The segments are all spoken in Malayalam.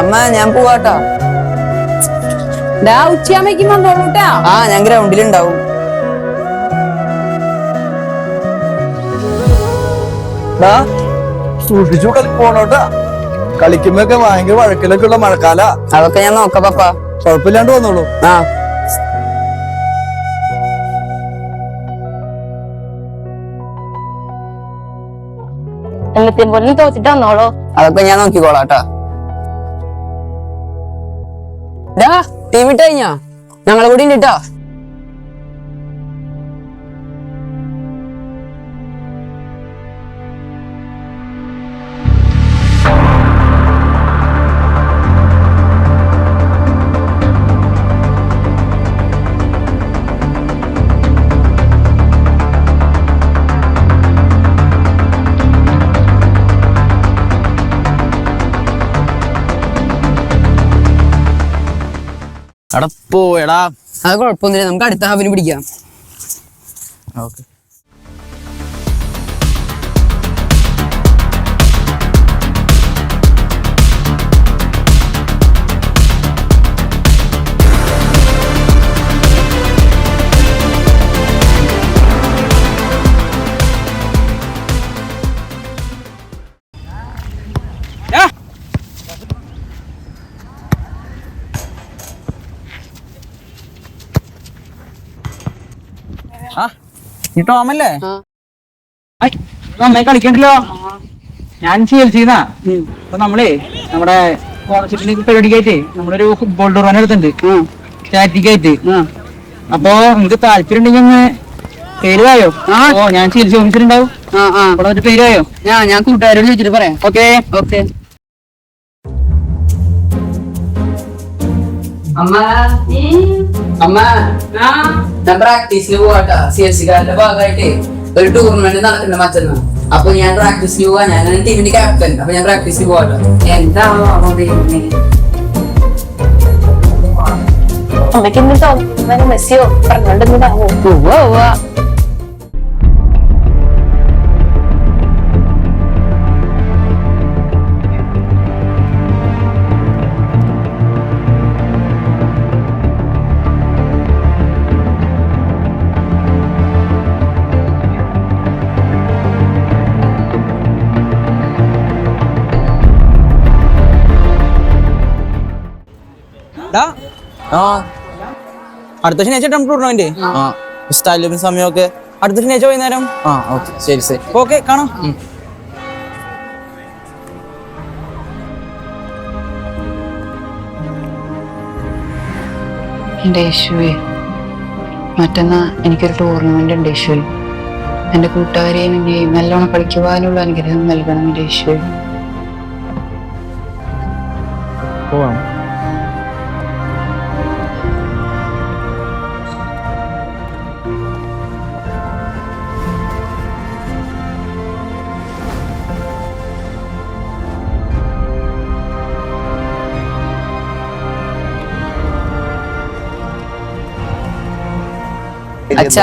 അമ്മ ഞാൻ പോവാട്ടോ. ഉച്ചയാകുമ്പേക്കും വന്നോളൂട്ടാ. ആ ഞാൻ ഗ്രൗണ്ടിലുണ്ടാവും. സൂക്ഷിച്ചു പോണോട്ടാ. കളിക്കുമ്പോഴൊക്കെ ഭയങ്കര വഴക്കിലൊക്കെ ഉള്ള മഴക്കാല. അതൊക്കെ ഞാൻ നോക്കാം പപ്പ. കുഴപ്പമില്ലാണ്ട് വന്നോളൂ. ആ എന്നത്തെയും പോലെ തോച്ചിട്ട് വന്നോളൂ. അതൊക്കെ ഞാൻ നോക്കിക്കോളാട്ടാ. ടീം ഇട്ട് കഴിഞ്ഞാ ഞങ്ങളെ കൂടി ഉണ്ടിട്ടാ. എടാ അത് കുഴപ്പമൊന്നുമില്ല, നമുക്ക് അടുത്ത ഹാഫിന് പിടിക്കാം. ഓക്കെ. ടോമല്ലേ? നന്നായി കളിക്കണ്ടല്ലോ. ഞാൻ ചികിത്സിന്നാ. അപ്പൊ നമ്മളേ നമ്മുടെ സ്കോളർഷിപ്പിന് പരിപാടിക്കായിട്ട് നമ്മളൊരു ഫുട്ബോൾ ടൂർണമെന്റ് എടുത്തിട്ടുണ്ട്, സ്റ്റാറ്റിക് ആയിട്ട്. അപ്പൊ നിങ്ങക്ക് താല്പര്യം ഉണ്ടെങ്കിൽ ഒന്ന് പേരായോ? ഞാൻ ചികിത്സ ഓഫീസിലുണ്ടാവും. അവിടെ ഒരു പേരായോ? ഞാൻ കൂട്ടുകാരോട് ചോദിച്ചിട്ട് പറയാം. ഓക്കെ. അമ്മ ഞാൻ പ്രാക്ടീസിന് പോവാട്ടാ. CSC-കാരുടെ ഭാഗമായിട്ട് ഒരു ടൂർണമെന്റ് നടക്കുന്നുണ്ട് മറ്റന്നാ. അപ്പൊ ഞാൻ പ്രാക്ടീസിന് പോവാ. ഞാൻ ടീമിന്റെ ക്യാപ്റ്റൻ. അപ്പൊ ഞാൻ പ്രാക്ടീസിന് പോവാട്ടോ. എന്താണോ അമ്മയ്ക്ക് ഇന്ന് തോന്നുന്നു മെസ്സിയോ പറഞ്ഞോണ്ടെന്നതാവോ? അടുത്ത ശനിയാഴ്ച ടൂർണമെന്റ് സ്ഥലവും സമയമൊക്കെ അടുത്ത ശനിയാഴ്ച വൈകുന്നേരം. ശരി. ഓക്കെ, കാണാം. എൻ്റെ യേശുവേ, മറ്റന്നാ എനിക്കൊരു ടൂർണമെന്റ് ഉണ്ട് യേശുവേ. എൻ്റെ കൂട്ടുകാരെ എനിക്ക് നല്ലോണം കളിക്കുവാനുള്ള അനുഗ്രഹം നൽകണം എൻ്റെ യേശുവേ. പോവാം. അച്ഛ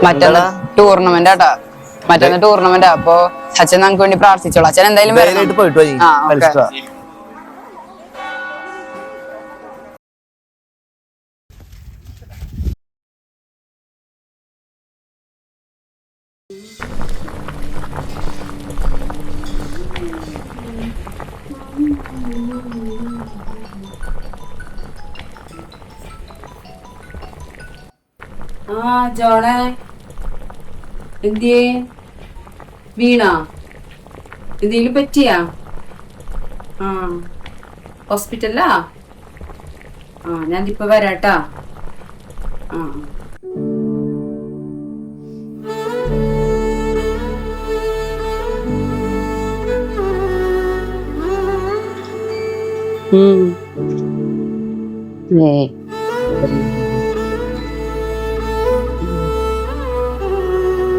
മറ്റന്നാ ടൂർണമെന്റ് ആട്ടാ. മറ്റന്നാ ടൂർണമെന്റ്. അപ്പൊ അച്ഛൻ നമുക്ക് വേണ്ടി പ്രാർത്ഥിച്ചോളൂ. അച്ഛൻ എന്തായാലും പോയിട്ട് ജോണേ എന്തിയേ? വീണ എന്തെങ്കിലും പറ്റിയാ? ഹോസ്പിറ്റലാ? ഞാൻ ഇപ്പൊ വരാട്ടാ.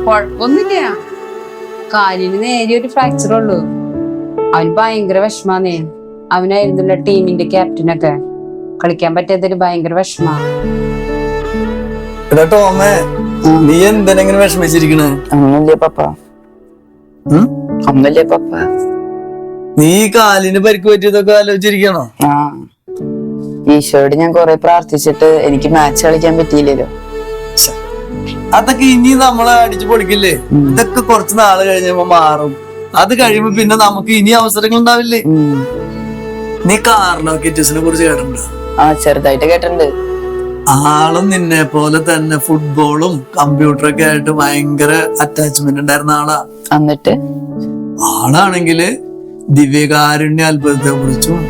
കൊഴപ്പൊന്നുമില്ല. കാലിന് നേരിയ ഒരു ഫ്രാക്ചർ ഉള്ളു. അവന് ഭയങ്കര വിഷമാന്നേ. അവനായിരുന്നല്ലോ ടീമിന്റെ ക്യാപ്റ്റനൊക്കെ. കളിക്കാൻ പറ്റാത്തൊരു ഭയങ്കര വിഷമാ. ടോമേ, നീ എന്തിനെങ്ങനെ വിഷമിച്ചിരിക്കണ്? ഒന്നുമില്ലേ പപ്പ. നീ കാലിന് പരിക്ക് പറ്റിയതൊക്കെ ആലോചിച്ചിരിക്കണോ? ആ ഈശോയോട് ഞാൻ കൊറേ പ്രാർത്ഥിച്ചിട്ട് എനിക്ക് മാച്ച് കളിക്കാൻ പറ്റിയില്ലല്ലോ. അതൊക്കെ ഇനി നമ്മളെ അടിച്ചു പൊളിക്കില്ലേ? ഇതൊക്കെ കുറച്ച് നാള് കഴിഞ്ഞപ്പോ മാറും. അത് കഴിയുമ്പോ പിന്നെ നമുക്ക് ഇനി അവസരങ്ങൾ ഉണ്ടാവില്ലേ? നീ കാർലോ കിറ്റസിനെ കുറിച്ച് കേട്ടിട്ടുണ്ടോ? ആ ചെറുതായിട്ട് കേട്ടിട്ടുണ്ട്. ആളും നിന്നെ പോലെ തന്നെ ഫുട്ബോളും കമ്പ്യൂട്ടറൊക്കെ ആയിട്ട് ഭയങ്കര അറ്റാച്ച്മെന്റ് ഉണ്ടായിരുന്ന ആളാ. എന്നിട്ട് ആളാണെങ്കില് ദിവ്യകാരുണ്യ അത്ഭുതത്തെ കുറിച്ചും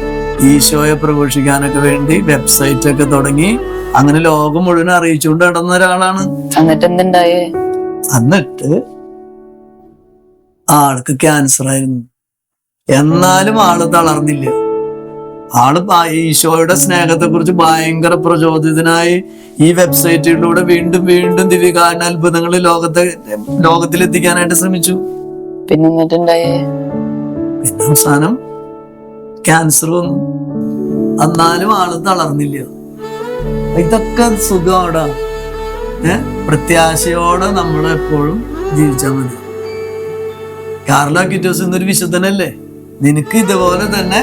ഈശോയെ പ്രഘോഷിക്കാനൊക്കെ വേണ്ടി വെബ്സൈറ്റ് ഒക്കെ തുടങ്ങി അങ്ങനെ ലോകം മുഴുവൻ അറിയിച്ചുകൊണ്ട് നടന്ന ഒരാളാണ്. എന്നിട്ട് എന്തുണ്ടായേ? എന്നിട്ട് ആൾക്ക് ക്യാൻസർ ആയിരുന്നു. എന്നാലും ആള് തളർന്നില്ല. ആള് ഈശോയുടെ സ്നേഹത്തെ കുറിച്ച് ഭയങ്കര പ്രചോദിതനായി ഈ വെബ്സൈറ്റിലൂടെ വീണ്ടും വീണ്ടും ദിവ്യകാരുണ്യ അത്ഭുതങ്ങൾ ലോകത്തിലെത്തിക്കാനായിട്ട് ശ്രമിച്ചു. പിന്നെ എന്നിട്ടുണ്ടായേ? പിന്നെ അവസാനം ക്യാൻസർ വന്നു. എന്നാലും ആള് തളർന്നില്ല. ഇതൊക്കെ സുഖമാടാ. പ്രത്യാശയോടെ നമ്മൾ എപ്പോഴും ജീവിച്ചാൽ മതി. കാർലോ കിറ്റോസ് എന്നൊരു വിശുദ്ധനല്ലേ? നിനക്ക് ഇതുപോലെ തന്നെ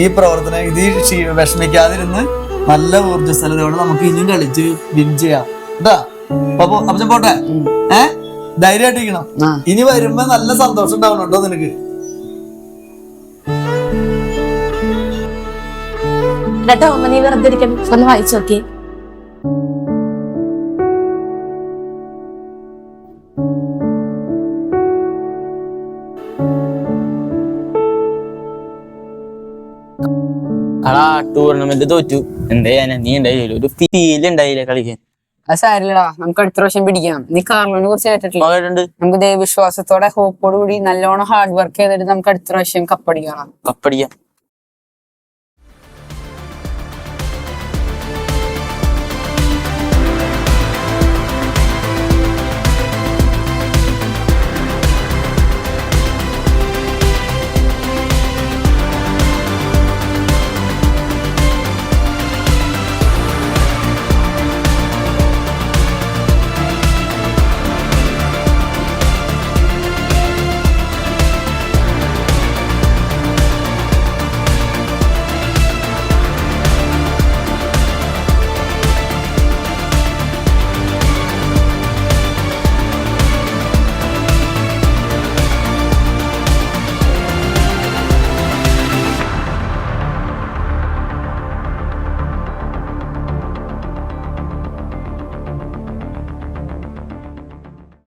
ഈ പ്രവർത്തനം ഇത് വിഷമിക്കാതിരുന്ന് നല്ല ഊർജ്ജസ്വലതയോടെ നമുക്ക് ഇനിയും കളിച്ച് വിൻ ചെയ്യാം കേട്ടാ. അപ്പൊ പോട്ടെ. ധൈര്യമായിട്ടിരിക്കണം. ഇനി വരുമ്പോ നല്ല സന്തോഷം ഉണ്ടാവണം കേട്ടോ നിനക്ക്. നീ വെറുതെ ഇരിക്കണം, ഒന്ന് വായിച്ചു നോക്കിയേ. ടൂർണമെന്റ് തോറ്റു. എന്താ ചെയ്യാനാ? നീ ഉണ്ടായില്ല, ഒരു ഫീൽ ഉണ്ടായില്ല കളിക്കാൻ. അത് സാരില്ലടാ, നമുക്ക് അടുത്ത പ്രാവശ്യം പിടിക്കാം. നീ കാർലോനെ കുറിച്ച് കേട്ടിട്ടില്ല? കേട്ടിട്ടുണ്ട്. നമുക്ക് ദൈവവിശ്വാസത്തോടെ ഹോപ്പോട് കൂടി നല്ലോണം ഹാർഡ് വർക്ക് ചെയ്തിട്ട് നമുക്ക് അടുത്ത പ്രാവശ്യം കപ്പടിക്കണം. കപ്പടിക്കാം.